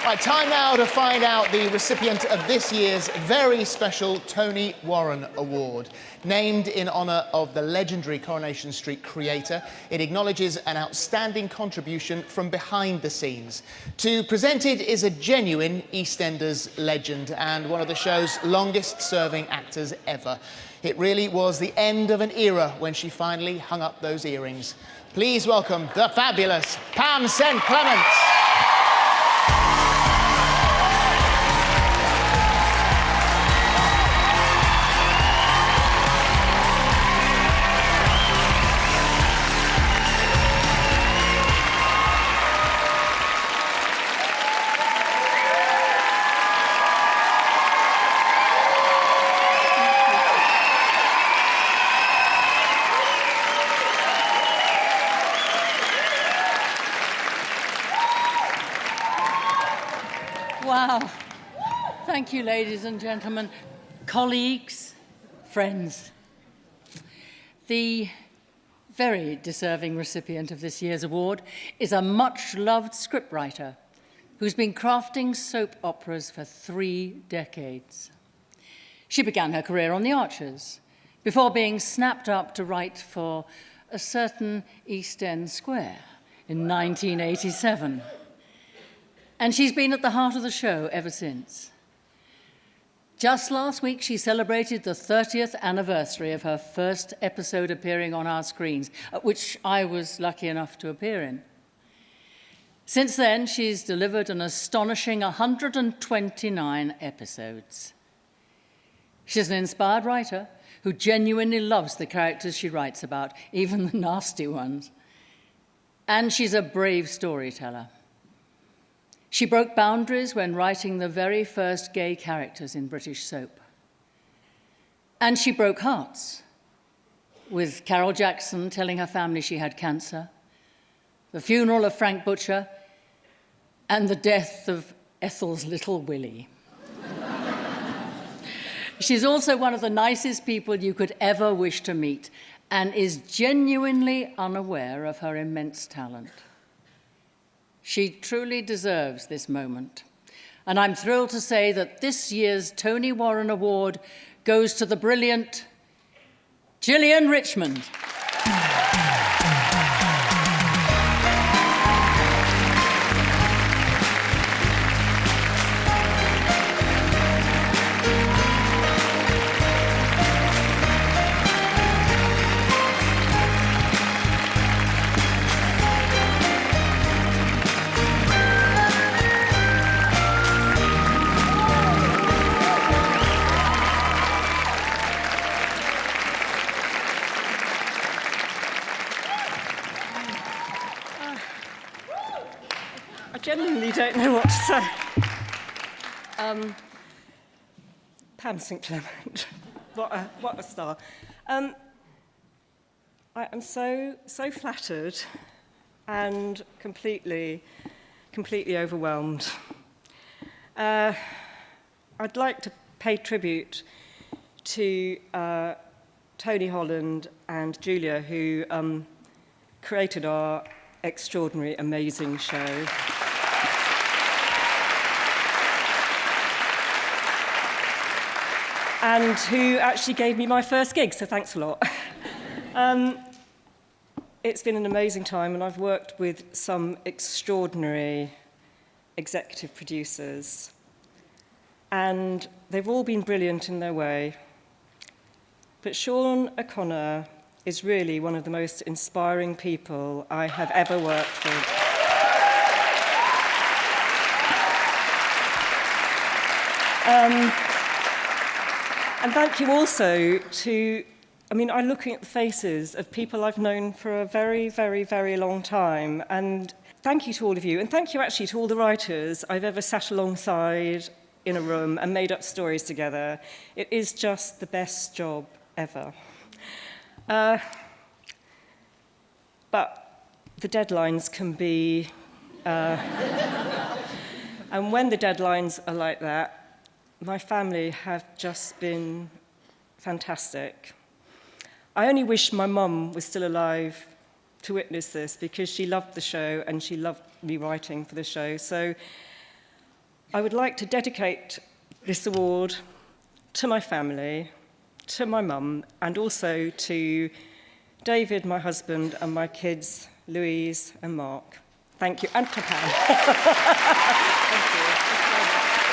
Right, time now to find out the recipient of this year's very special Tony Warren Award. Named in honour of the legendary Coronation Street creator, it acknowledges an outstanding contribution from behind the scenes. To present it is a genuine Eastenders legend and one of the show's longest-serving actors ever. It really was the end of an era when she finally hung up those earrings. Please welcome the fabulous Pam St. Clement. Wow. Thank you, ladies and gentlemen, colleagues, friends. The very deserving recipient of this year's award is a much-loved scriptwriter who's been crafting soap operas for 3 decades. She began her career on The Archers before being snapped up to write for a certain East End square in 1987. And she's been at the heart of the show ever since. Just last week, she celebrated the 30th anniversary of her first episode appearing on our screens, which I was lucky enough to appear in. Since then, she's delivered an astonishing 129 episodes. She's an inspired writer who genuinely loves the characters she writes about, even the nasty ones. And she's a brave storyteller. She broke boundaries when writing the very first gay characters in British soap. And she broke hearts, with Carol Jackson telling her family she had cancer, the funeral of Frank Butcher, and the death of Ethel's little Willie. She's also one of the nicest people you could ever wish to meet, and is genuinely unaware of her immense talent. She truly deserves this moment. And I'm thrilled to say that this year's Tony Warren Award goes to the brilliant Gillian Richmond. I genuinely don't know what to say. Pam St. Clement, what a star. I am so flattered and completely overwhelmed. I'd like to pay tribute to Tony Holland and Julia, who created our extraordinary, amazing show. And who actually gave me my first gig, so thanks a lot. It's been an amazing time, and I've worked with some extraordinary executive producers, and they've all been brilliant in their way. But Sean O'Connor is really one of the most inspiring people I have ever worked with. And thank you also to, I'm looking at the faces of people I've known for a very, very, very long time. And thank you to all of you. And thank you actually to all the writers I've ever sat alongside in a room and made up stories together. It is just the best job ever. But the deadlines can be... and when the deadlines are like that, my family have just been fantastic. I only wish my mum was still alive to witness this, because she loved the show and she loved me writing for the show. So I would like to dedicate this award to my family, to my mum, and also to David, my husband, and my kids, Louise and Mark. Thank you, and to Pam. Thank you.